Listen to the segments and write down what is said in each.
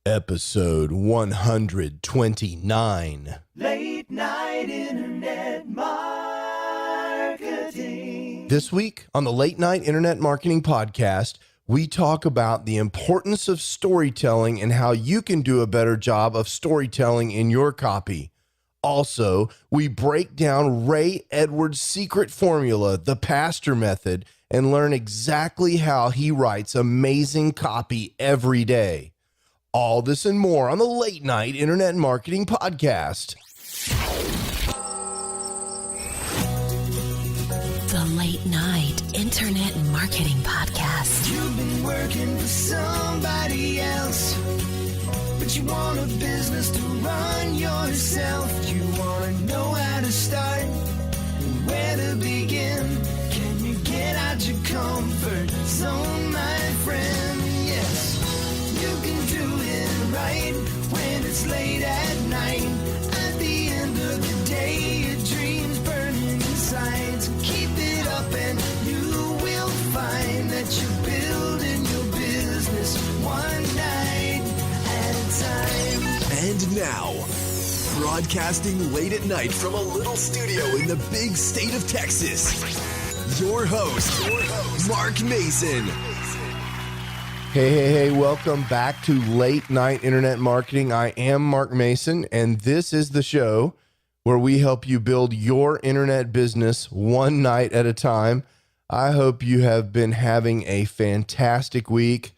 Episode 129. Late Night Internet Marketing. This week on the Late Night Internet Marketing Podcast, we talk about the importance of storytelling and how you can do a better job of storytelling in your copy. Also, we break down Ray Edwards' secret formula, the pastor method, and learn exactly how he writes amazing copy every day. All this and more on the Late Night Internet Marketing Podcast. The Late Night Internet Marketing Podcast. You've been working for somebody else, but you want a business to run yourself. You want to know how to start and where to begin. Can you get out your comfort zone, my friend? Yes, you can do it right when it's late at night. At the end of the day, your dreams burning inside. So keep it up and you will find that you're building your business one night at a time. And now, broadcasting late at night from a little studio in the big state of Texas, your host, Mark Mason. Hey, welcome back to Late Night Internet Marketing. I am Mark Mason, and this is the show where we help you build your internet business one night at a time. I hope you have been having a fantastic week.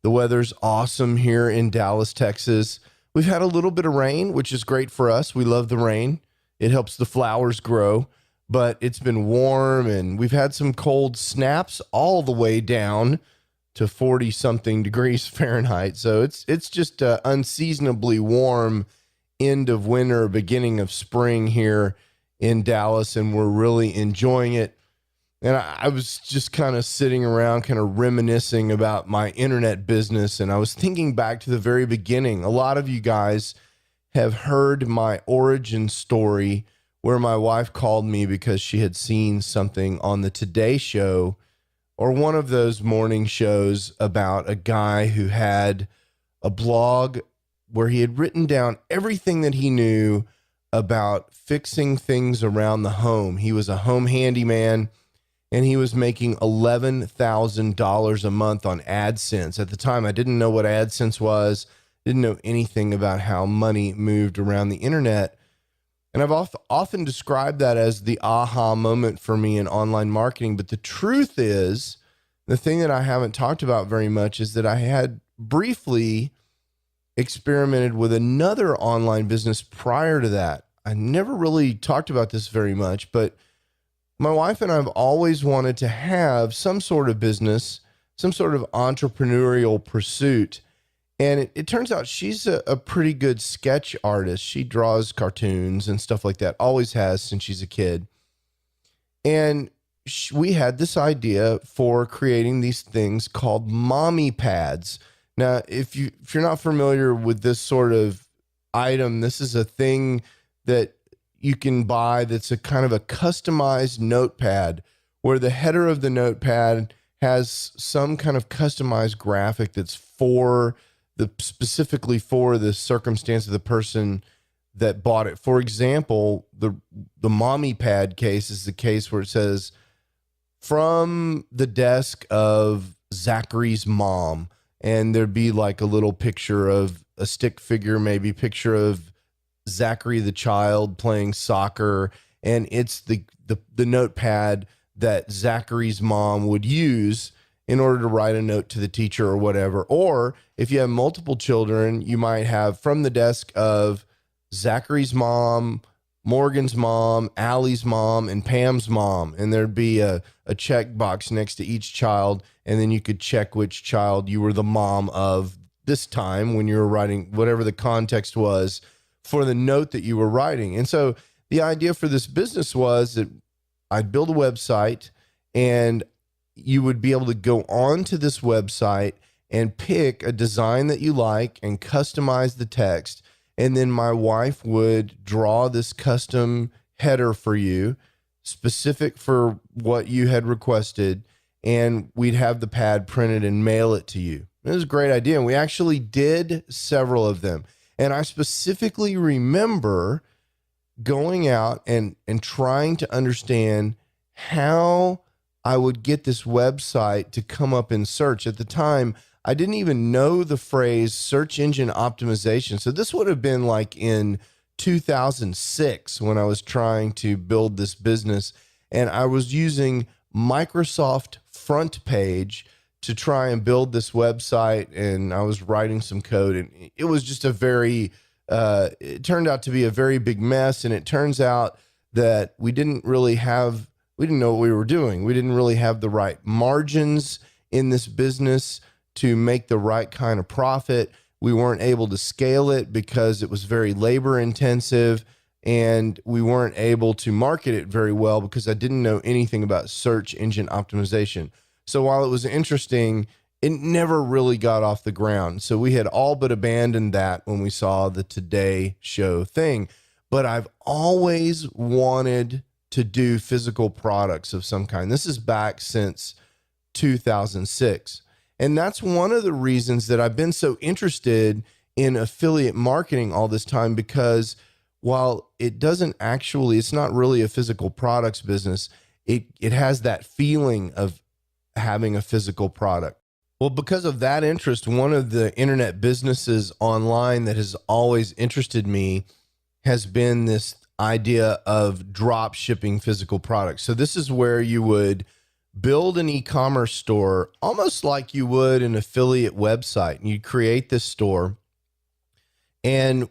The weather's awesome here in Dallas, Texas. We've had a little bit of rain, which is great for us. We love the rain. It helps the flowers grow, but it's been warm, and we've had some cold snaps all the way down to 40-something degrees Fahrenheit. So it's just an unseasonably warm end of winter, beginning of spring here in Dallas, and we're really enjoying it. And I was just kind of sitting around, kind of reminiscing about my internet business, and I was thinking back to the very beginning. A lot of you guys have heard my origin story where my wife called me because she had seen something on the Today Show or one of those morning shows about a guy who had a blog where he had written down everything that he knew about fixing things around the home. He was a home handyman, and he was making $11,000 a month on AdSense. At the time, I didn't know what AdSense was, didn't know anything about how money moved around the internet. And I've often described that as the aha moment for me in online marketing. But the truth is, the thing that I haven't talked about very much is that I had briefly experimented with another online business prior to that. I never really talked about this very much, but my wife and I have always wanted to have some sort of business, some sort of entrepreneurial pursuit. And it turns out she's a pretty good sketch artist. She draws cartoons and stuff like that, always has since she's a kid. And we had this idea for creating these things called mommy pads. Now, if you're not familiar with this sort of item, this is a thing that you can buy that's a kind of a customized notepad where the header of the notepad has some kind of customized graphic that's specifically for the circumstance of the person that bought it. For example, the mommy pad case is the case where it says, from the desk of Zachary's mom, and there'd be like a little picture of a stick figure, maybe picture of Zachary the child playing soccer, and it's the notepad that Zachary's mom would use in order to write a note to the teacher or whatever. Or if you have multiple children, you might have from the desk of Zachary's mom, Morgan's mom, Allie's mom, and Pam's mom. And there'd be a check box next to each child. And then you could check which child you were the mom of this time when you were writing whatever the context was for the note that you were writing. And so the idea for this business was that I'd build a website, and you would be able to go onto this website and pick a design that you like and customize the text. And then my wife would draw this custom header for you, specific for what you had requested. And we'd have the pad printed and mail it to you. It was a great idea. And we actually did several of them. And I specifically remember going out and trying to understand how I would get this website to come up in search. At the time, I didn't even know the phrase search engine optimization. So this would have been like in 2006 when I was trying to build this business. And I was using Microsoft Front Page to try and build this website. And I was writing some code. And it was just it turned out to be a very big mess. And it turns out that we didn't know what we were doing. We didn't really have the right margins in this business to make the right kind of profit. We weren't able to scale it because it was very labor intensive, and we weren't able to market it very well because I didn't know anything about search engine optimization. So while it was interesting, it never really got off the ground. So we had all but abandoned that when we saw the Today Show thing. But I've always wanted to do physical products of some kind. This is back since 2006. And that's one of the reasons that I've been so interested in affiliate marketing all this time, because while it's not really a physical products business, it has that feeling of having a physical product. Well, because of that interest, one of the internet businesses online that has always interested me has been this idea of drop shipping physical products. So this is where you would build an e-commerce store almost like you would an affiliate website. And you'd create this store. And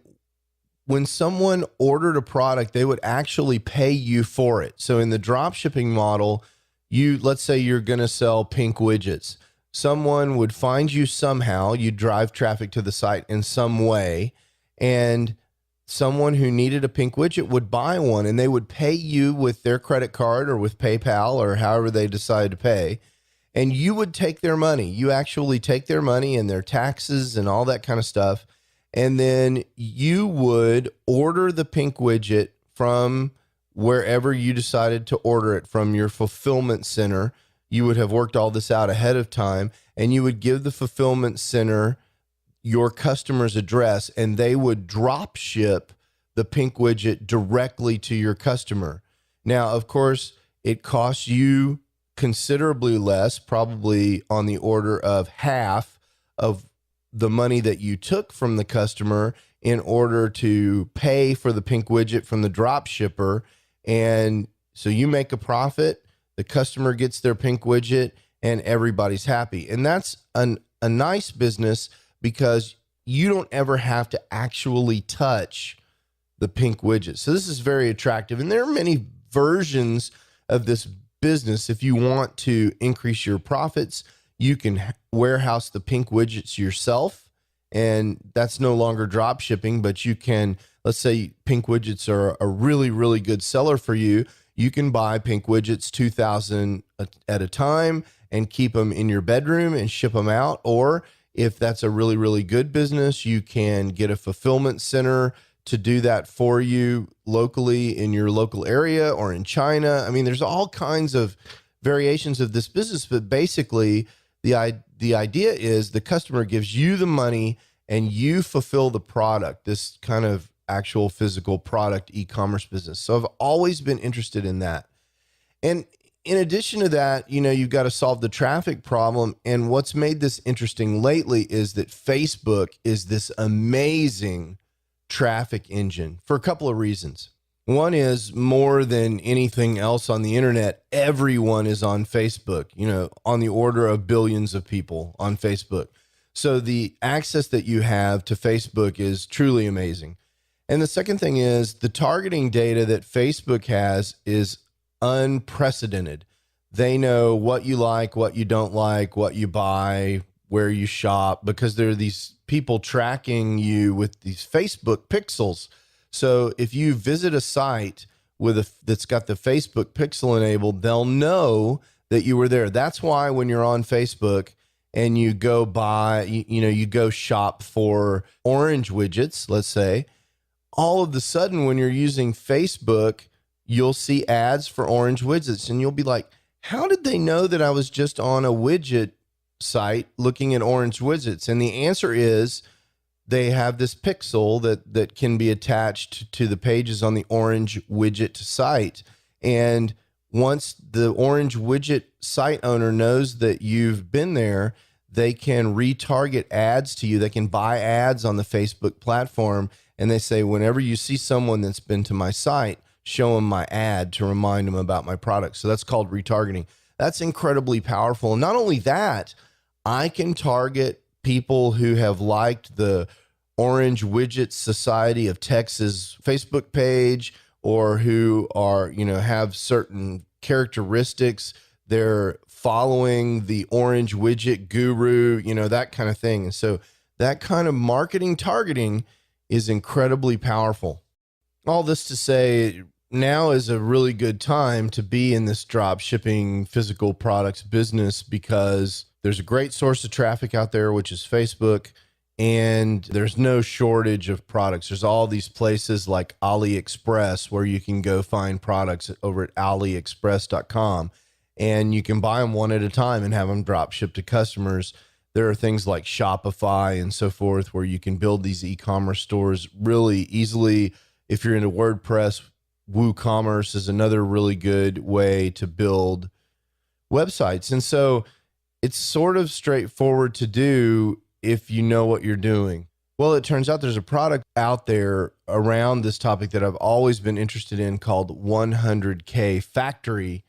when someone ordered a product, they would actually pay you for it. So in the drop shipping model, let's say you're going to sell pink widgets. Someone would find you somehow, you'd drive traffic to the site in some way, and someone who needed a pink widget would buy one, and they would pay you with their credit card or with PayPal or however they decide to pay. And you would take their money. You actually take their money and their taxes and all that kind of stuff. And then you would order the pink widget from wherever you decided to order it from, your fulfillment center. You would have worked all this out ahead of time, and you would give the fulfillment center your customer's address, and they would drop ship the pink widget directly to your customer. Now, of course, it costs you considerably less, probably on the order of half of the money that you took from the customer in order to pay for the pink widget from the drop shipper. And so you make a profit, the customer gets their pink widget, and everybody's happy. And that's a nice business, because you don't ever have to actually touch the pink widget. So this is very attractive. And there are many versions of this business. If you want to increase your profits, you can warehouse the pink widgets yourself. And that's no longer drop shipping, but you can, let's say pink widgets are a really, really good seller for you. You can buy pink widgets 2,000 at a time and keep them in your bedroom and ship them out. Or if that's a really, really good business, you can get a fulfillment center to do that for you locally in your local area or in China. I mean, there's all kinds of variations of this business, but basically the idea is the customer gives you the money and you fulfill the product, this kind of actual physical product e-commerce business. So I've always been interested in that. And in addition to that, you've got to solve the traffic problem. And what's made this interesting lately is that Facebook is this amazing traffic engine for a couple of reasons. One is, more than anything else on the internet, everyone is on Facebook, on the order of billions of people on Facebook. So the access that you have to Facebook is truly amazing. And the second thing is, the targeting data that Facebook has is unprecedented. They know what you like, what you don't like, what you buy, where you shop, because there are these people tracking you with these Facebook pixels. So if you visit a site that's got the Facebook pixel enabled, they'll know that you were there. That's why when you're on Facebook and you go buy, you go shop for orange widgets, let's say, all of a sudden when you're using Facebook, you'll see ads for orange widgets, and you'll be like, how did they know that I was just on a widget site looking at orange widgets? And the answer is they have this pixel that can be attached to the pages on the orange widget site. And once the orange widget site owner knows that you've been there, they can retarget ads to you. They can buy ads on the Facebook platform. And they say, whenever you see someone that's been to my site, show them my ad to remind them about my product. So that's called retargeting. That's incredibly powerful. And not only that, I can target people who have liked the Orange Widget Society of Texas Facebook page, or who are, have certain characteristics. They're following the orange widget guru, that kind of thing. And so that kind of marketing targeting is incredibly powerful. All this to say, now is a really good time to be in this drop shipping physical products business, because there's a great source of traffic out there, which is Facebook, and there's no shortage of products. There's all these places like AliExpress where you can go find products over at aliexpress.com, and you can buy them one at a time and have them drop shipped to customers. There are things like Shopify and so forth where you can build these e-commerce stores really easily. If you're into WordPress, WooCommerce is another really good way to build websites. And so it's sort of straightforward to do if you know what you're doing. Well, it turns out there's a product out there around this topic that I've always been interested in called 100K Factory.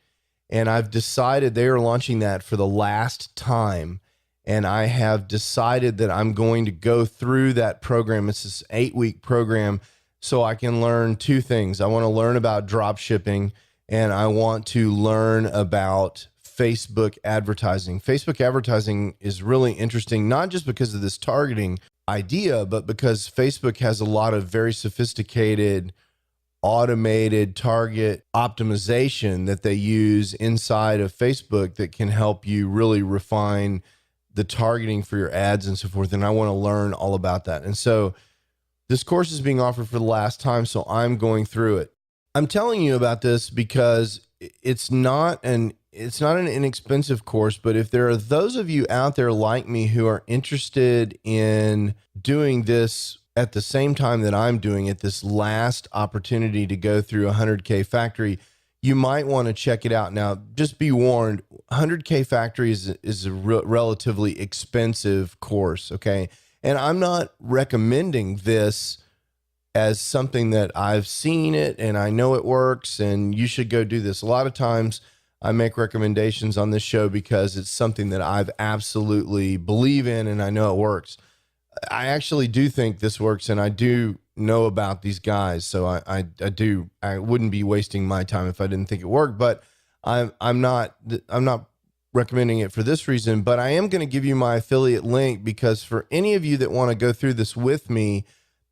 And I've decided they are launching that for the last time. And I have decided that I'm going to go through that program. It's this 8-week program, so I can learn two things. I want to learn about drop shipping, and I want to learn about Facebook advertising. Facebook advertising is really interesting, not just because of this targeting idea, but because Facebook has a lot of very sophisticated automated target optimization that they use inside of Facebook that can help you really refine the targeting for your ads and so forth. And I want to learn all about that. And so this course is being offered for the last time, so I'm going through it. I'm telling you about this because it's not an inexpensive course, but if there are those of you out there like me who are interested in doing this at the same time that I'm doing it, this last opportunity to go through 100K Factory, you might want to check it out. Now, just be warned, 100K Factory is a relatively expensive course, okay? And I'm not recommending this as something that I've seen it and I know it works and you should go do this. A lot of times I make recommendations on this show because it's something that I've absolutely believe in and I know it works. I actually do think this works, and I do know about these guys. So I wouldn't be wasting my time if I didn't think it worked, but I'm not recommending it for this reason, but I am going to give you my affiliate link, because for any of you that want to go through this with me,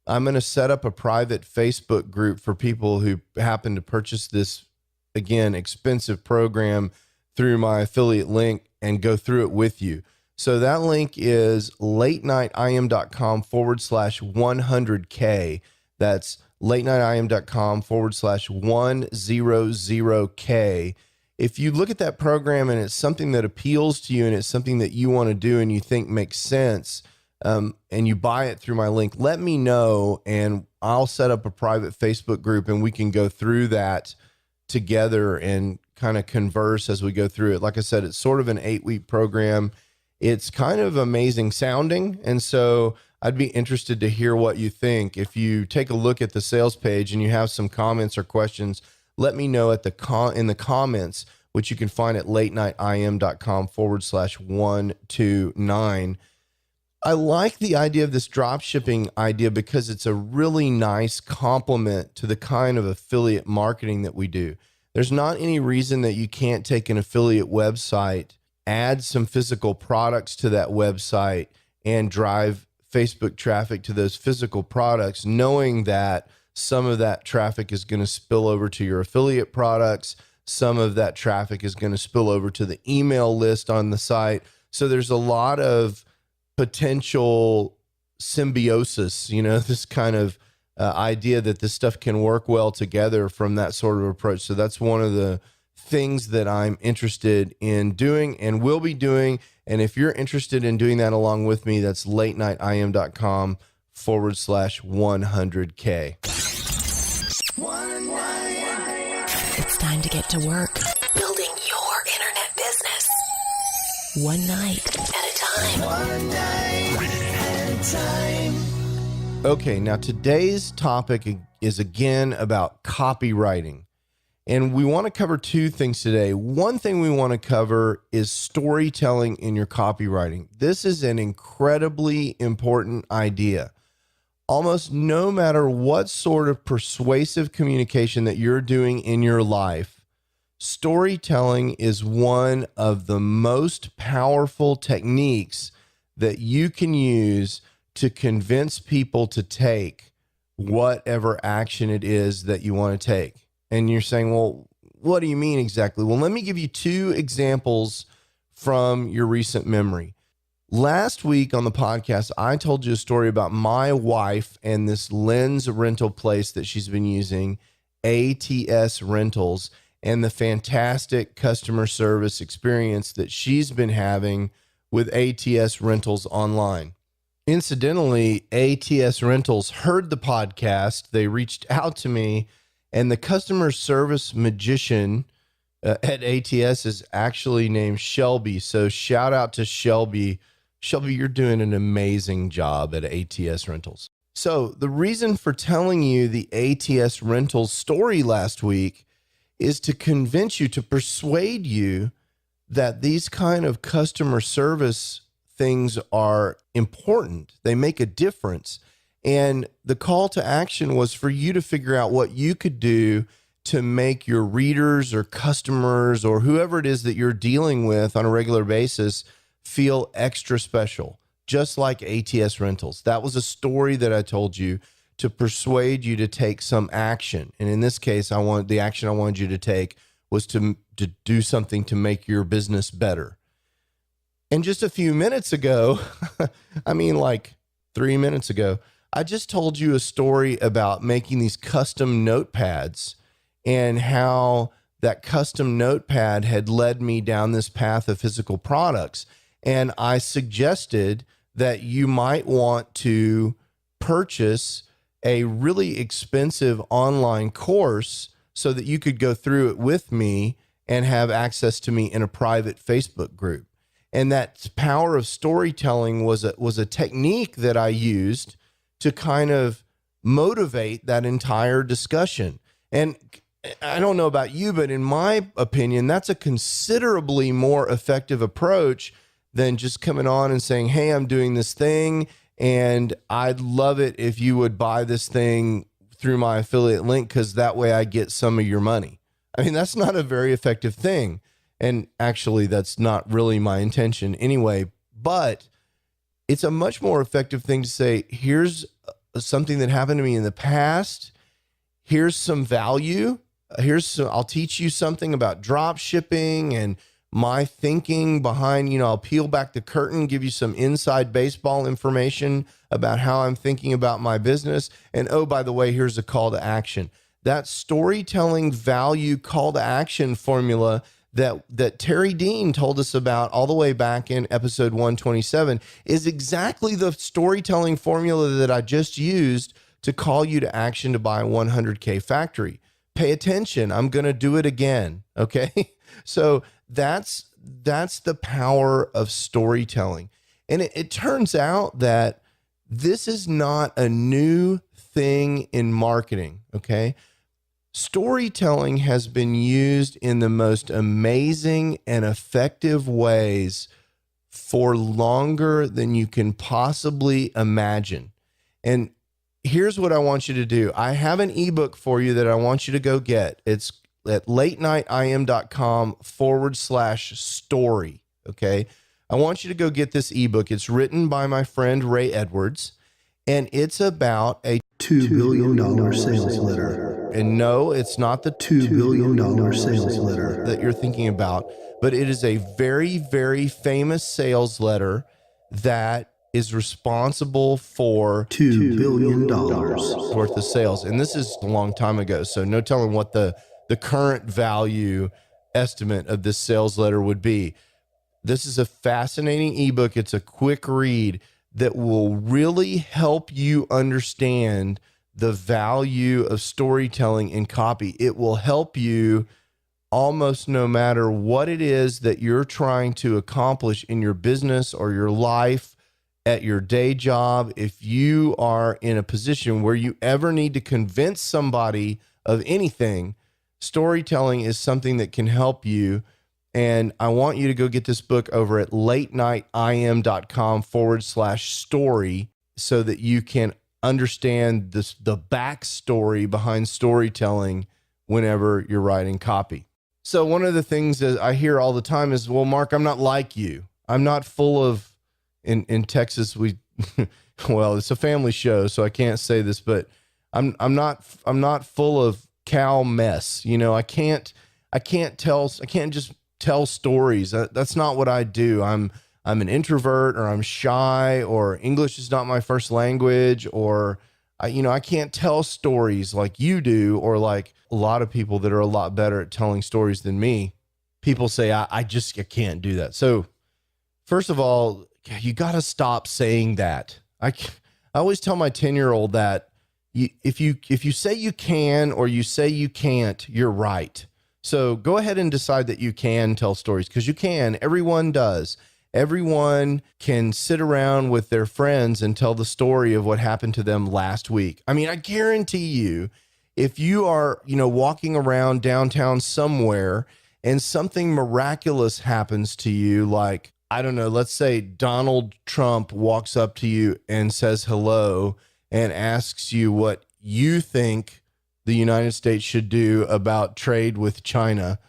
I'm going to set up a private Facebook group for people who happen to purchase this, again, expensive program through my affiliate link and go through it with you. So that link is latenightim.com/100K. That's latenightim.com/100K. If you look at that program and it's something that appeals to you and it's something that you want to do and you think makes sense, and you buy it through my link, let me know and I'll set up a private Facebook group and we can go through that together and kind of converse as we go through it. Like I said, it's sort of an 8-week program. It's kind of amazing sounding. And so I'd be interested to hear what you think. If you take a look at the sales page and you have some comments or questions, let me know at in the comments, which you can find at latenightim.com/129. I like the idea of this drop shipping idea because it's a really nice complement to the kind of affiliate marketing that we do. There's not any reason that you can't take an affiliate website, add some physical products to that website, and drive Facebook traffic to those physical products, knowing that some of that traffic is going to spill over to your affiliate products. Some of that traffic is going to spill over to the email list on the site. So there's a lot of potential symbiosis, this kind of idea that this stuff can work well together from that sort of approach. So that's one of the things that I'm interested in doing and will be doing. And if you're interested in doing that along with me, that's latenightim.com/100K. It's time to get to work building your internet business. One night at a time. One night at a time. Okay, now today's topic is again about copywriting. And we want to cover two things today. One thing we want to cover is storytelling in your copywriting. This is an incredibly important idea. Almost no matter what sort of persuasive communication that you're doing in your life, storytelling is one of the most powerful techniques that you can use to convince people to take whatever action it is that you want to take. And you're saying, well, what do you mean exactly? Well, let me give you two examples from your recent memory. Last week on the podcast, I told you a story about my wife and this lens rental place that she's been using, ATS Rentals, and the fantastic customer service experience that she's been having with ATS Rentals online. Incidentally, ATS Rentals heard the podcast. They reached out to me, and the customer service magician at ATS is actually named Shelby. So shout out to Shelby. Shelby, you're doing an amazing job at ATS Rentals. So the reason for telling you the ATS Rentals story last week is to convince you, to persuade you that these kind of customer service things are important. They make a difference. And the call to action was for you to figure out what you could do to make your readers or customers or whoever it is that you're dealing with on a regular basis feel extra special, just like ATS Rentals. That was a story that I told you to persuade you to take some action. And in this case, the action I wanted you to take was to do something to make your business better. And just a few minutes ago, I mean like 3 minutes ago, I just told you a story about making these custom notepads and how that custom notepad had led me down this path of physical products. And I suggested that you might want to purchase a really expensive online course so that you could go through it with me and have access to me in a private Facebook group. And that power of storytelling was a technique that I used to kind of motivate that entire discussion. And I don't know about you, but in my opinion, that's a considerably more effective approach than just coming on and saying, hey, I'm doing this thing, and I'd love it if you would buy this thing through my affiliate link because that way I get some of your money. I mean, that's not a very effective thing. And actually, that's not really my intention anyway, but it's a much more effective thing to say, here's something that happened to me in the past. Here's some value. I'll teach you something about drop shipping and my thinking behind, I'll peel back the curtain, give you some inside baseball information about how I'm thinking about my business. And oh, by the way, here's a call to action. That storytelling value call to action formula that Terry Dean told us about all the way back in episode 127 is exactly the storytelling formula that I just used to call you to action to buy a 100K factory. Pay attention. I'm going to do it again. Okay. So that's the power of storytelling. And it turns out that this is not a new thing in marketing. Okay. Storytelling has been used in the most amazing and effective ways for longer than you can possibly imagine. And here's what I want you to do. I have an ebook for you that I want you to go get. It's at latenightim.com/story. Okay. I want you to go get this ebook. It's written by my friend Ray Edwards, and it's about a $2 billion sales letter. And no, it's not the $2 billion sales letter that you're thinking about, but it is a very, very famous sales letter that is responsible for $2 billion worth of sales. And this is a long time ago, so no telling what the current value estimate of this sales letter would be. This is a fascinating ebook. It's a quick read that will really help you understand the value of storytelling in copy. It will help you almost no matter what it is that you're trying to accomplish in your business or your life, at your day job. If you are in a position where you ever need to convince somebody of anything, storytelling is something that can help you. And I want you to go get this book over at latenightim.com/story so that you can understand the backstory behind storytelling whenever you're writing copy. So one of the things that I hear all the time is, well, Mark, I'm not like you. I'm not full of, in Texas, well, it's a family show, so I can't say this, but I'm not full of cow mess. You know, I can't just tell stories. That's not what I do. I'm an introvert, or I'm shy, or English is not my first language, or I can't tell stories like you do, or like a lot of people that are a lot better at telling stories than me. People say I can't do that. So first of all, you got to stop saying that. I always tell my 10-year-old that if you say you can or you say you can't, you're right. So go ahead and decide that you can tell stories, because you can. Everyone does. Everyone can sit around with their friends and tell the story of what happened to them last week. I mean, I guarantee you, if you are, walking around downtown somewhere and something miraculous happens to you, like, I don't know, let's say Donald Trump walks up to you and says hello and asks you what you think the United States should do about trade with China,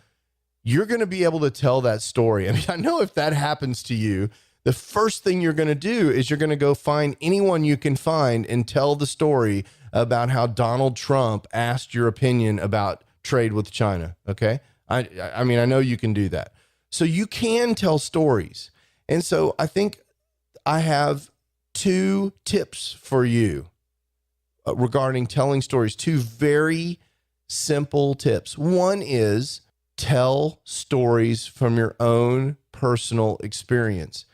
you're going to be able to tell that story. I mean, I know if that happens to you, the first thing you're going to do is you're going to go find anyone you can find and tell the story about how Donald Trump asked your opinion about trade with China. Okay. I mean, I know you can do that. So you can tell stories. And so I think I have 2 tips for you regarding telling stories, 2 very simple tips. One is tell stories from your own personal experience.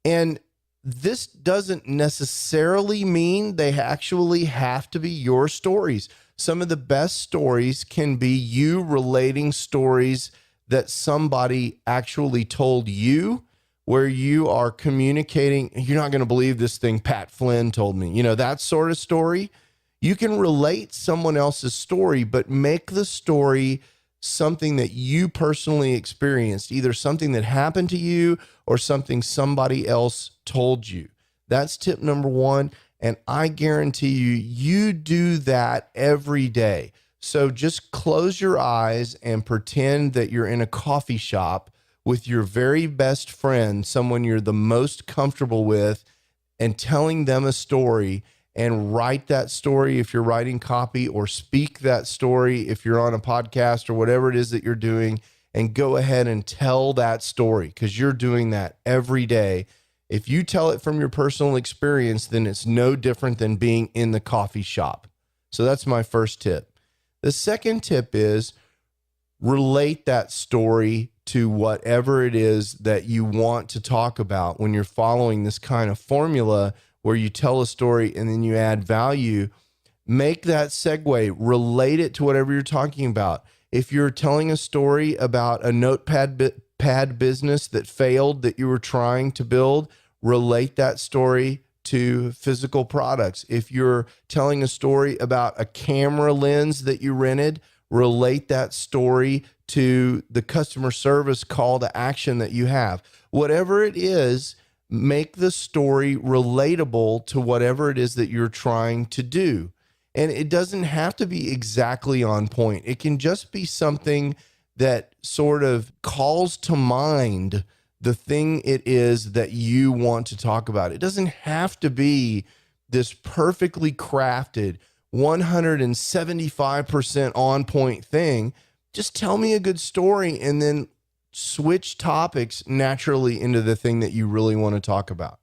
And this doesn't necessarily mean they actually have to be your stories. Some of the best stories can be you relating stories that somebody actually told you, where you are communicating. You're not going to believe this thing Pat Flynn told me, that sort of story. You can relate someone else's story, but make the story something that you personally experienced, either something that happened to you or something somebody else told you. That's tip number 1. And I guarantee you do that every day. So just close your eyes and pretend that you're in a coffee shop with your very best friend, someone you're the most comfortable with, and telling them a story, and write that story if you're writing copy, or speak that story if you're on a podcast or whatever it is that you're doing, and go ahead and tell that story, because you're doing that every day. If you tell it from your personal experience, then it's no different than being in the coffee shop. So that's my first tip. The second tip is relate that story to whatever it is that you want to talk about. When you're following this kind of formula where you tell a story and then you add value, make that segue, relate it to whatever you're talking about. If you're telling a story about a notepad pad business that failed that you were trying to build, relate that story to physical products. If you're telling a story about a camera lens that you rented, relate that story to the customer service call to action that you have. Whatever it is, make the story relatable to whatever it is that you're trying to do. And it doesn't have to be exactly on point. It can just be something that sort of calls to mind the thing it is that you want to talk about. It doesn't have to be this perfectly crafted, 175% on point thing. Just tell me a good story and then switch topics naturally into the thing that you really want to talk about.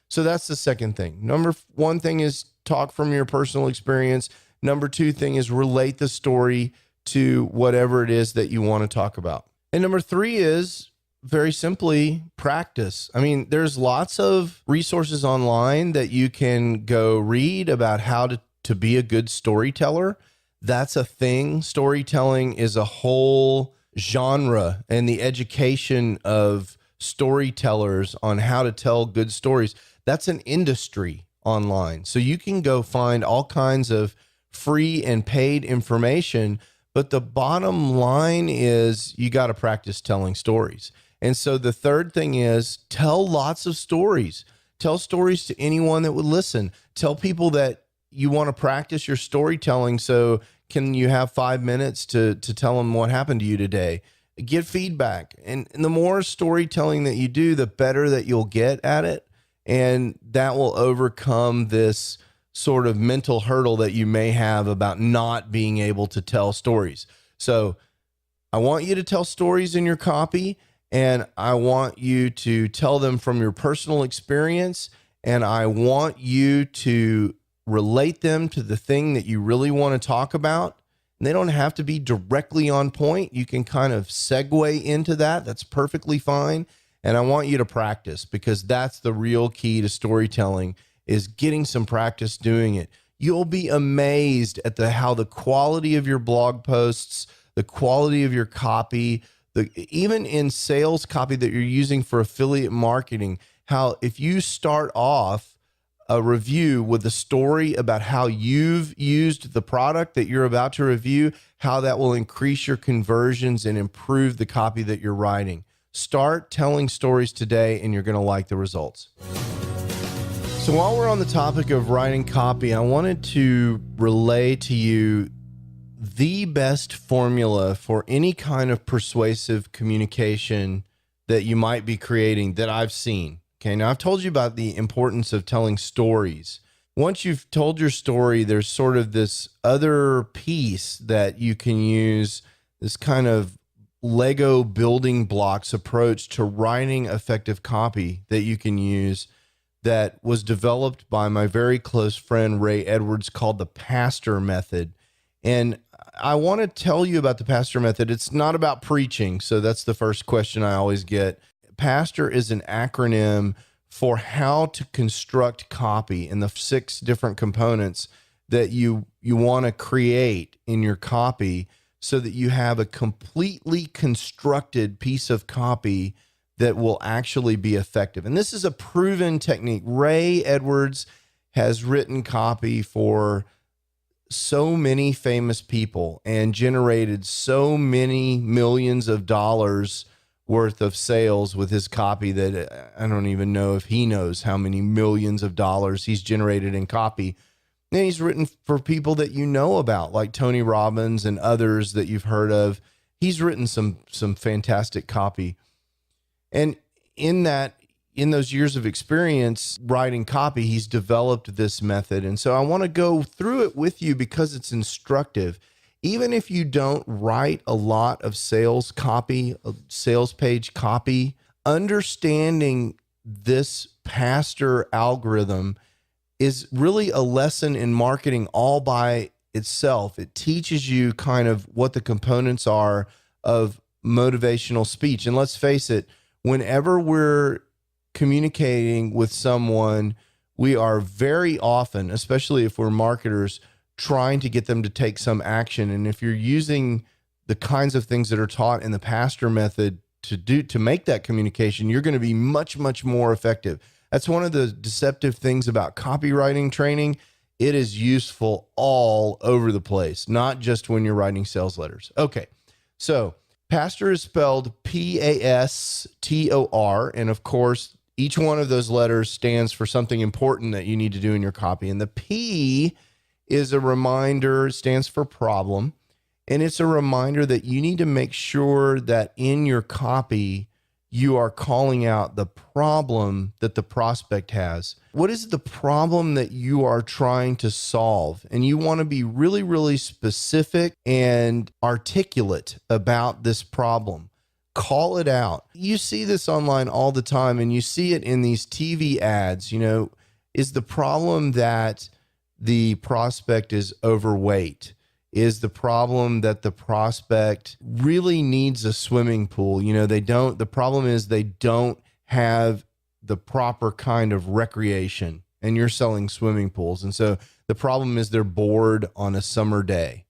So that's the second thing. Number one thing is talk from your personal experience. Number two thing is relate the story to whatever it is that you want to talk about. And number 3 is very simply practice. I mean, there's lots of resources online that you can go read about how to be a good storyteller. That's a thing. Storytelling is a whole genre, and the education of storytellers on how to tell good stories, that's an industry online. So you can go find all kinds of free and paid information, but the bottom line is you got to practice telling stories. And so the third thing is tell lots of stories. Tell stories to anyone that would listen. Tell people that you want to practice your storytelling. So can you have 5 minutes to tell them what happened to you today? Get feedback. And the more storytelling that you do, the better that you'll get at it. And that will overcome this sort of mental hurdle that you may have about not being able to tell stories. So I want you to tell stories in your copy, and I want you to tell them from your personal experience, and I want you to relate them to the thing that you really want to talk about. And they don't have to be directly on point. You can kind of segue into that. That's perfectly fine. And I want you to practice, because that's the real key to storytelling, is getting some practice doing it. You'll be amazed at how the quality of your blog posts, the quality of your copy, even in sales copy that you're using for affiliate marketing, how if you start off a review with a story about how you've used the product that you're about to review, how that will increase your conversions and improve the copy that you're writing. Start telling stories today, and you're going to like the results. So while we're on the topic of writing copy, I wanted to relay to you the best formula for any kind of persuasive communication that you might be creating that I've seen. Okay, now I've told you about the importance of telling stories. Once you've told your story, there's sort of this other piece that you can use, this kind of Lego building blocks approach to writing effective copy that you can use, that was developed by my very close friend Ray Edwards, called the Pastor Method. And I want to tell you about the Pastor Method. It's not about preaching, so that's the first question I always get. Pastor is an acronym for how to construct copy and the 6 different components that you want to create in your copy, so that you have a completely constructed piece of copy that will actually be effective. And this is a proven technique. Ray Edwards has written copy for so many famous people and generated so many millions of dollars worth of sales with his copy that I don't even know if he knows how many millions of dollars he's generated in copy. And he's written for people that you know about, like Tony Robbins and others that you've heard of. He's written some fantastic copy. And in those years of experience writing copy, he's developed this method. And so I want to go through it with you because it's instructive. Even if you don't write a lot of sales copy, sales page copy, understanding this Pastor algorithm is really a lesson in marketing all by itself. It teaches you kind of what the components are of motivational speech. And let's face it, whenever we're communicating with someone, we are very often, especially if we're marketers, trying to get them to take some action. And if you're using the kinds of things that are taught in the Pastor Method to make that communication, you're going to be much, much more effective. That's one of the deceptive things about copywriting training. It is useful all over the place, not just when you're writing sales letters. Okay, so Pastor is spelled Pastor, and of course, each one of those letters stands for something important that you need to do in your copy. And the P is a reminder, stands for problem, and it's a reminder that you need to make sure that in your copy, you are calling out the problem that the prospect has. What is the problem that you are trying to solve? And you want to be really, really specific and articulate about this problem. Call it out. You see this online all the time, and you see it in these TV ads. You know, is the problem that the prospect is overweight? Is the problem that the prospect really needs a swimming pool? The problem is they don't have the proper kind of recreation, and you're selling swimming pools. And so the problem is they're bored on a summer day.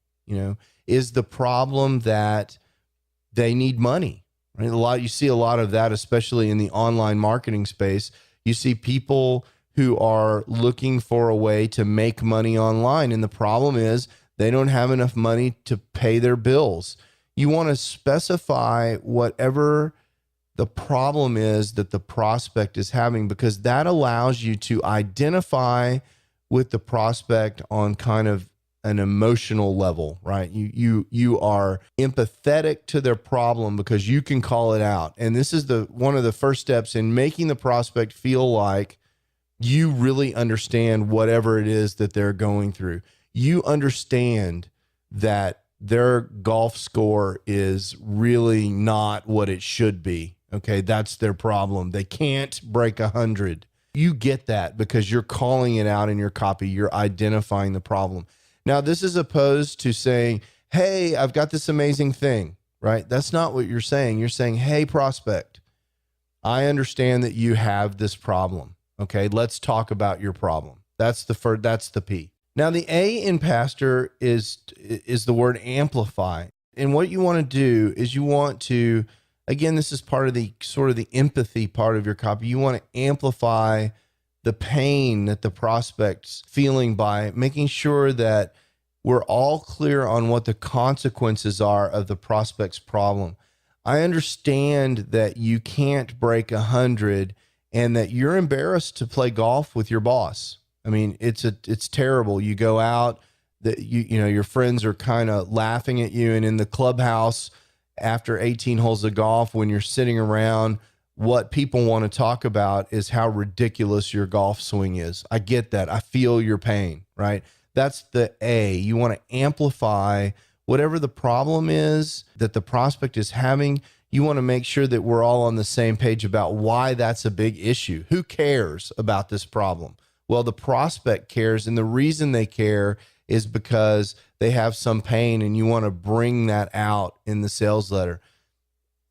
Is the problem that they need money? Right? You see a lot of that, especially in the online marketing space. You see people who are looking for a way to make money online, and the problem is they don't have enough money to pay their bills. You want to specify whatever the problem is that the prospect is having, because that allows you to identify with the prospect on kind of an emotional level, right? You are empathetic to their problem because you can call it out. And this is one of the first steps in making the prospect feel like you really understand whatever it is that they're going through. You understand that their golf score is really not what it should be. Okay, that's their problem. They can't break 100. You get that because you're calling it out in your copy. You're identifying the problem. Now, this is opposed to saying, hey, I've got this amazing thing, right? That's not what you're saying. You're saying, hey, prospect, I understand that you have this problem. Okay, let's talk about your problem. That's the P. Now, the A in pastor is the word amplify. And what you want to do is you want to, again, this is part of the sort of the empathy part of your copy. You want to amplify the pain that the prospect's feeling by making sure that we're all clear on what the consequences are of the prospect's problem. I understand that you can't break 100 and that you're embarrassed to play golf with your boss. I mean, it's terrible. You go out, your friends are kind of laughing at you, and in the clubhouse after 18 holes of golf, when you're sitting around, what people want to talk about is how ridiculous your golf swing is. I get that. I feel your pain, right? That's the A. You want to amplify whatever the problem is that the prospect is having. You want to make sure that we're all on the same page about why that's a big issue. Who cares about this problem? Well, the prospect cares, and the reason they care is because they have some pain, and you want to bring that out in the sales letter.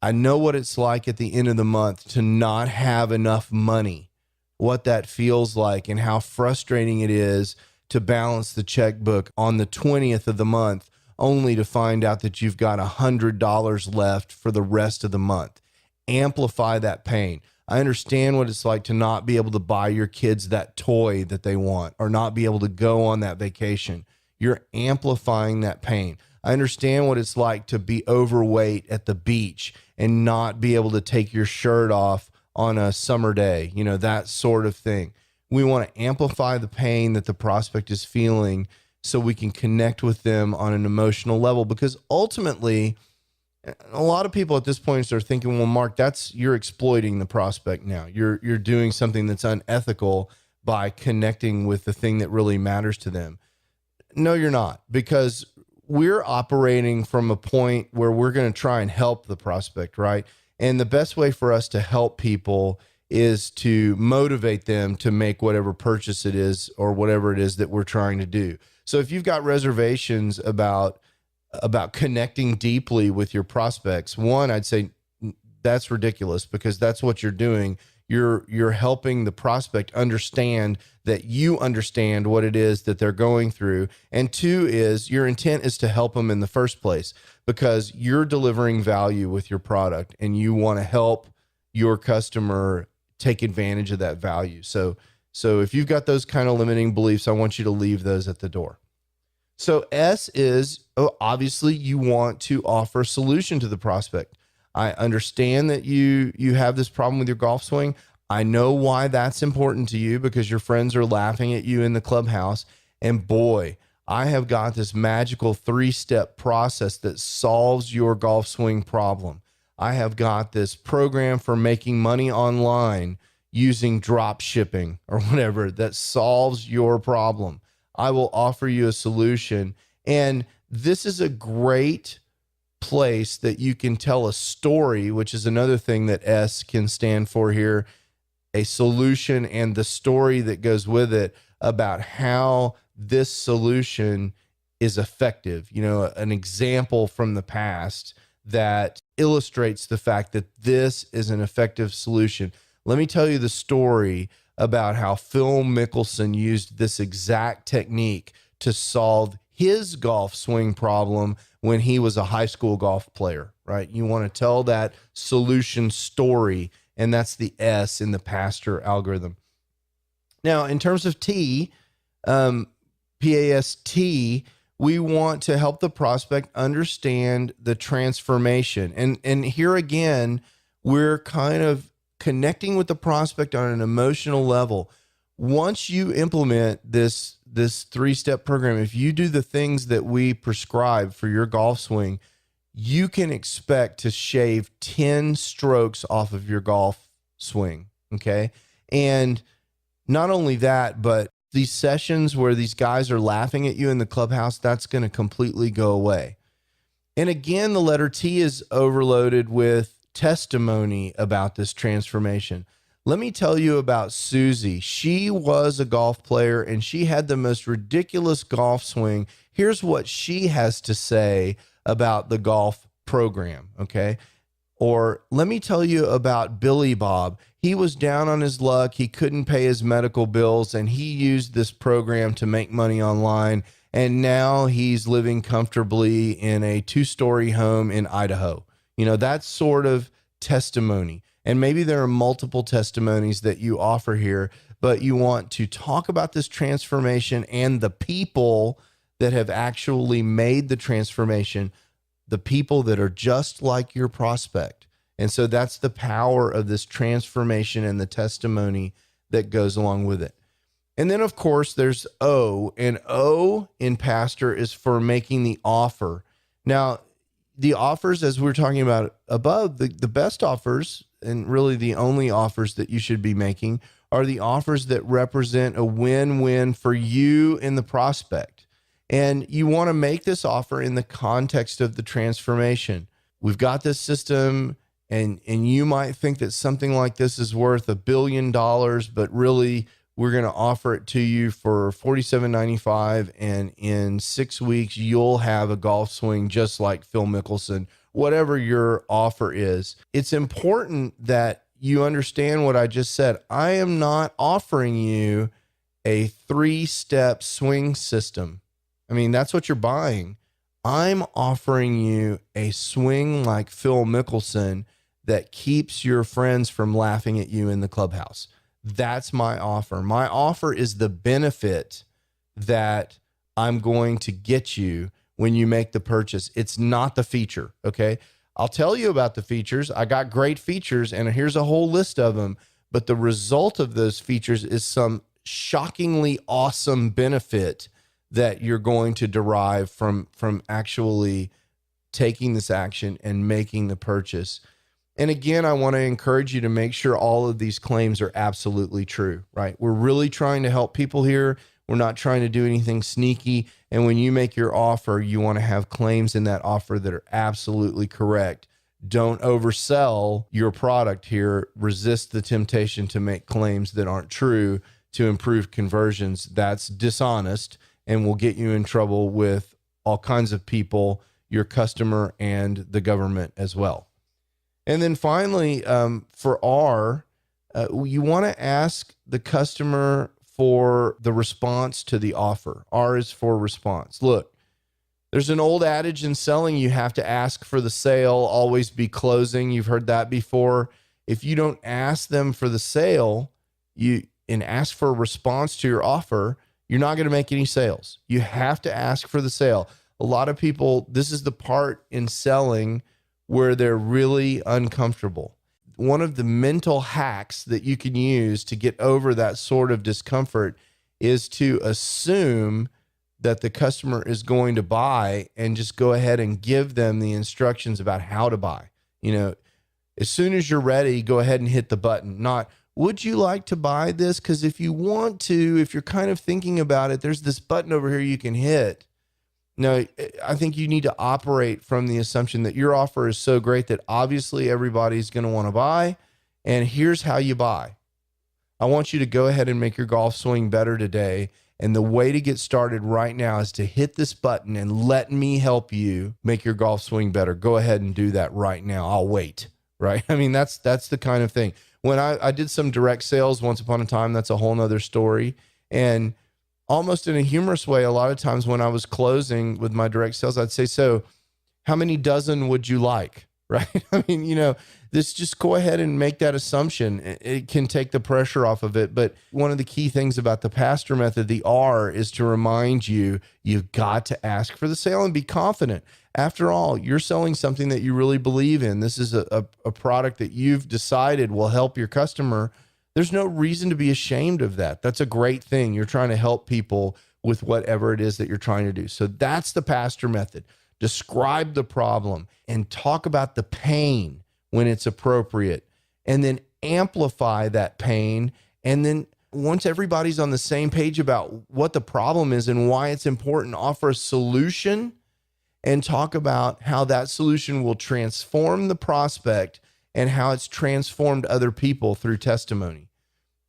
I know what it's like at the end of the month to not have enough money, what that feels like, and how frustrating it is to balance the checkbook on the 20th of the month, only to find out that you've got $100 left for the rest of the month. Amplify that pain. I understand what it's like to not be able to buy your kids that toy that they want, or not be able to go on that vacation. You're amplifying that pain. I understand what it's like to be overweight at the beach and not be able to take your shirt off on a summer day, that sort of thing. We want to amplify the pain that the prospect is feeling so we can connect with them on an emotional level, because ultimately, a lot of people at this point are thinking, well, Mark, you're exploiting the prospect now. You're doing something that's unethical by connecting with the thing that really matters to them. No, you're not, because we're operating from a point where we're going to try and help the prospect, right? And the best way for us to help people is to motivate them to make whatever purchase it is or whatever it is that we're trying to do. So if you've got reservations about connecting deeply with your prospects, one, I'd say that's ridiculous, because that's what you're doing. You're helping the prospect understand that you understand what it is that they're going through. And two is your intent is to help them in the first place, because you're delivering value with your product and you want to help your customer take advantage of that value. So if you've got those kind of limiting beliefs, I want you to leave those at the door. So S is, obviously you want to offer a solution to the prospect. I understand that you have this problem with your golf swing. I know why that's important to you, because your friends are laughing at you in the clubhouse. And boy, I have got this magical 3-step process that solves your golf swing problem. I have got this program for making money online using drop shipping or whatever that solves your problem. I will offer you a solution. And this is a great place that you can tell a story, which is another thing that S can stand for here, a solution and the story that goes with it about how this solution is effective, an example from the past that illustrates the fact that this is an effective solution. Let me tell you the story about how Phil Mickelson used this exact technique to solve his golf swing problem when he was a high school golf player, right? You want to tell that solution story, and that's the S in the PASTER algorithm. Now, in terms of T, PAST, we want to help the prospect understand the transformation. And here again, we're kind of connecting with the prospect on an emotional level. Once you implement this 3-step program, if you do the things that we prescribe for your golf swing, you can expect to shave 10 strokes off of your golf swing. Okay. And not only that, but these sessions where these guys are laughing at you in the clubhouse, that's going to completely go away. And again, the letter T is overloaded with testimony about this transformation. Let me tell you about Susie. She was a golf player and she had the most ridiculous golf swing. Here's what she has to say about the golf program, okay? Or let me tell you about Billy Bob. He was down on his luck. He couldn't pay his medical bills, and he used this program to make money online. And now he's living comfortably in a 2-story home in Idaho. That's sort of testimony. And maybe there are multiple testimonies that you offer here, but you want to talk about this transformation and the people that have actually made the transformation, the people that are just like your prospect. And so that's the power of this transformation and the testimony that goes along with it. And then, of course, there's O, and O in PASTER is for making the offer. Now, the offers, as we were talking about above, the best offers, and really the only offers that you should be making, are the offers that represent a win-win for you and the prospect. And you want to make this offer in the context of the transformation. We've got this system, and you might think that something like this is worth $1 billion, but really we're going to offer it to you for $47.95, and in 6 weeks you'll have a golf swing just like Phil Mickelson. Whatever your offer is, it's important that you understand what I just said. I am not offering you a 3-step swing system. I mean, that's what you're buying. I'm offering you a swing like Phil Mickelson that keeps your friends from laughing at you in the clubhouse. That's my offer. My offer is the benefit that I'm going to get you when you make the purchase. It's not the feature, okay? I'll tell you about the features. I got great features, and here's a whole list of them, but the result of those features is some shockingly awesome benefit that you're going to derive from actually taking this action and making the purchase. And again, I want to encourage you to make sure all of these claims are absolutely true, right? We're really trying to help people here. We're not trying to do anything sneaky. And when you make your offer, you want to have claims in that offer that are absolutely correct. Don't oversell your product here. Resist the temptation to make claims that aren't true to improve conversions. That's dishonest and will get you in trouble with all kinds of people, your customer, and the government as well. And then finally, for R, you want to ask the customer for the response to the offer. R is for response. Look, there's an old adage in selling, you have to ask for the sale, always be closing. You've heard that before. If you don't ask them for the sale, and ask for a response to your offer, you're not going to make any sales. You have to ask for the sale. A lot of people, this is the part in selling where they're really uncomfortable. One of the mental hacks that you can use to get over that sort of discomfort is to assume that the customer is going to buy and just go ahead and give them the instructions about how to buy. As soon as you're ready, go ahead and hit the button. Not, would you like to buy this? Because if you want to, if you're kind of thinking about it, there's this button over here you can hit. No, I think you need to operate from the assumption that your offer is so great that obviously everybody's going to want to buy. And here's how you buy. I want you to go ahead and make your golf swing better today. And the way to get started right now is to hit this button and let me help you make your golf swing better. Go ahead and do that right now. I'll wait, right? I mean, that's the kind of thing. When I did some direct sales once upon a time, that's a whole nother story. And almost in a humorous way, a lot of times when I was closing with my direct sales, I'd say, so how many dozen would you like? Right? I mean, this, just go ahead and make that assumption. It can take the pressure off of it. But one of the key things about the pastor method, the R, is to remind you, you've got to ask for the sale and be confident. After all, you're selling something that you really believe in. This is a product that you've decided will help your customer. There's no reason to be ashamed of that. That's a great thing. You're trying to help people with whatever it is that you're trying to do. So that's the pastor method. Describe the problem and talk about the pain when it's appropriate, and then amplify that pain. And then once everybody's on the same page about what the problem is and why it's important, offer a solution and talk about how that solution will transform the prospect and how it's transformed other people through testimony.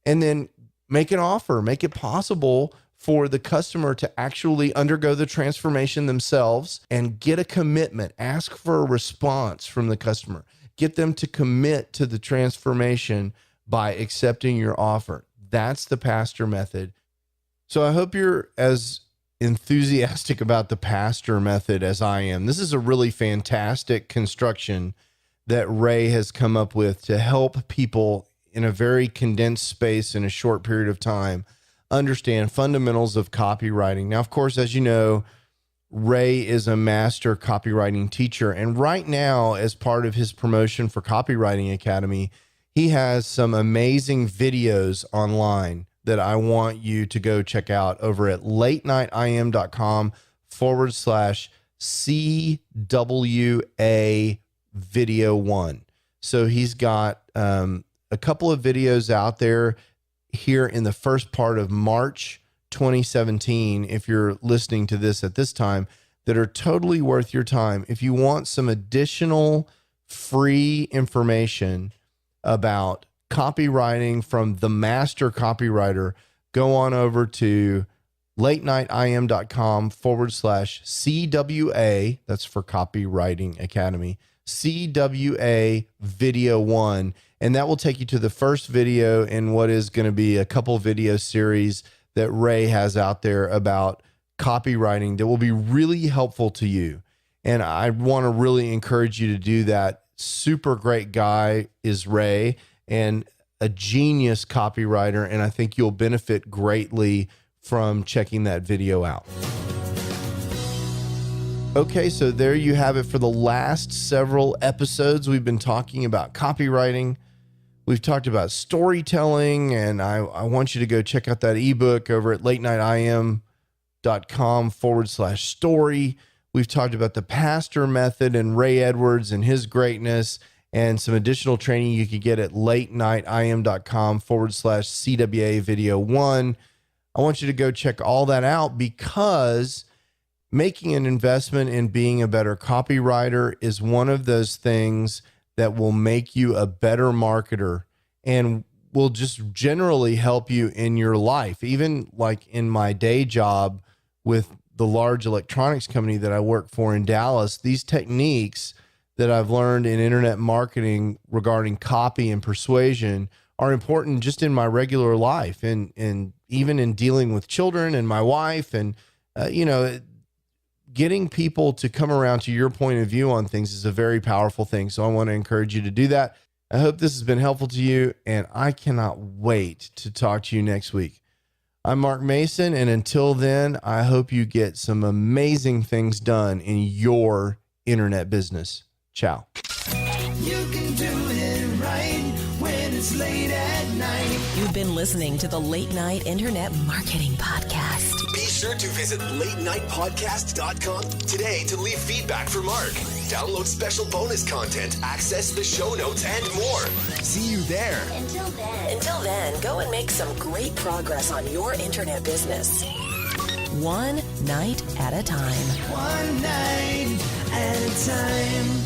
And then make an offer, make it possible for the customer to actually undergo the transformation themselves and get a commitment. Ask for a response from the customer. Get them to commit to the transformation by accepting your offer. That's the pastor method. So I hope you're as enthusiastic about the pastor method as I am. This is a really fantastic construction that Ray has come up with to help people in a very condensed space in a short period of time understand fundamentals of copywriting. Now, of course, as you know, Ray is a master copywriting teacher. And right now, as part of his promotion for Copywriting Academy, he has some amazing videos online that I want you to go check out over at latenightim.com/CWA video 1. So he's got a couple of videos out there here in the first part of March 2017, if you're listening to this at this time, that are totally worth your time. If you want some additional free information about copywriting from the master copywriter, go on over to latenightim.com/CWA. That's for Copywriting Academy. CWA video 1. And that will take you to the first video in what is going to be a couple video series that Ray has out there about copywriting that will be really helpful to you. And I want to really encourage you to do that. Super great guy is Ray, and a genius copywriter. And I think you'll benefit greatly from checking that video out. Okay, so there you have it. For the last several episodes, we've been talking about copywriting. We've talked about storytelling, and I want you to go check out that ebook over at latenightim.com/story. We've talked about the pastor method and Ray Edwards and his greatness, and some additional training you could get at latenightim.com/CWA video 1. I want you to go check all that out, because making an investment in being a better copywriter is one of those things that will make you a better marketer and will just generally help you in your life. Even like in my day job with the large electronics company that I work for in Dallas, these techniques that I've learned in internet marketing regarding copy and persuasion are important just in my regular life, and even in dealing with children and my wife, and getting people to come around to your point of view on things is a very powerful thing. So I want to encourage you to do that. I hope this has been helpful to you, and I cannot wait to talk to you next week. I'm Mark Mason, and until then, I hope you get some amazing things done in your internet business. Ciao. You can do it right when it's late at night. You've been listening to the Late Night Internet Marketing Podcast. Be sure to visit latenightpodcast.com today to leave feedback for Mark. Download special bonus content, access the show notes, and more. See you there. Until then, go and make some great progress on your internet business. One night at a time. One night at a time.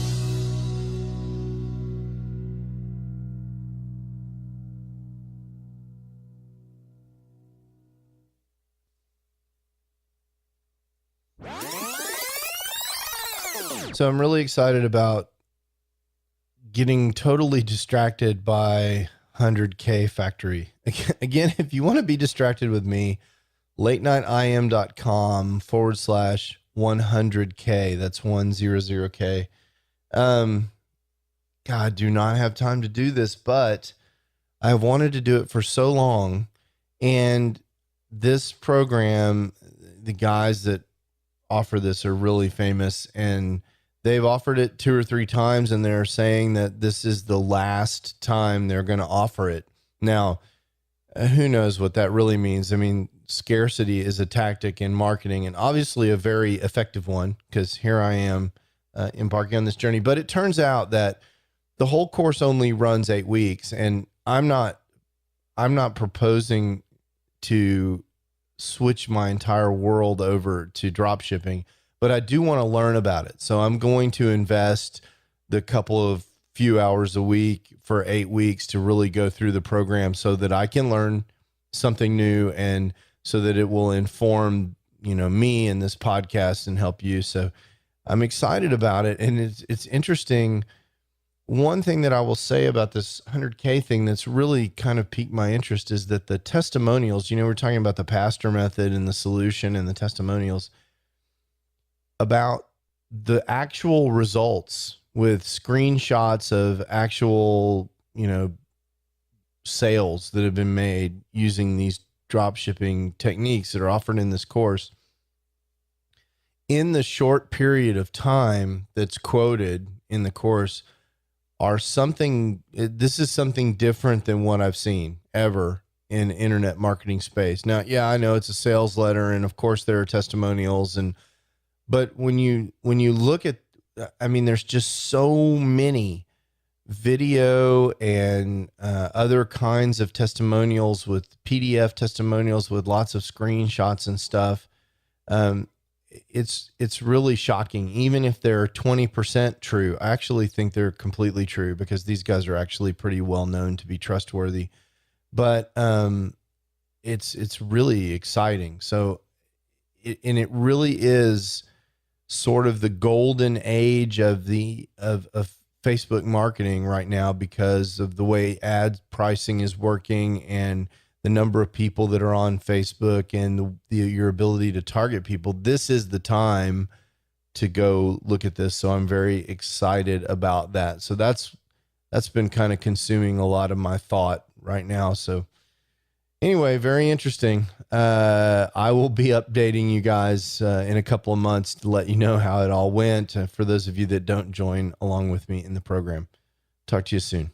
So I'm really excited about getting totally distracted by 100K Factory. Again, if you want to be distracted with me, latenitim.com/100K. That's 100K. God, do not have time to do this, but I've wanted to do it for so long. And this program, the guys that offer this are really famous, and they've offered it 2 or 3 times, and they're saying that this is the last time they're going to offer it. Now, who knows what that really means? I mean, scarcity is a tactic in marketing, and obviously a very effective one, because here I am embarking on this journey. But it turns out that the whole course only runs 8 weeks, and I'm not proposing to switch my entire world over to drop shipping, but I do want to learn about it. So I'm going to invest the couple of few hours a week for 8 weeks to really go through the program so that I can learn something new, and so that it will inform, me and this podcast and help you. So I'm excited about it. And it's interesting. One thing that I will say about this 100K thing that's really kind of piqued my interest is that the testimonials, we're talking about the pastor method and the solution and the testimonials, about the actual results with screenshots of actual, sales that have been made using these drop shipping techniques that are offered in this course. In the short period of time that's quoted in the course this is something different than what I've seen ever in internet marketing space. Now, yeah, I know it's a sales letter, and of course there are testimonials, but when you look at, there's just so many video and other kinds of testimonials, with PDF testimonials with lots of screenshots and stuff. It's really shocking. Even if they're 20% true, I actually think they're completely true, because these guys are actually pretty well known to be trustworthy. But it's really exciting. So it really is sort of the golden age of Facebook marketing right now, because of the way ad pricing is working and the number of people that are on Facebook and your ability to target people. This is the time to go look at this. So I'm very excited about that. So that's been kind of consuming a lot of my thought right now. So anyway, very interesting. I will be updating you guys in a couple of months to let you know how it all went. For those of you that don't join along with me in the program, talk to you soon.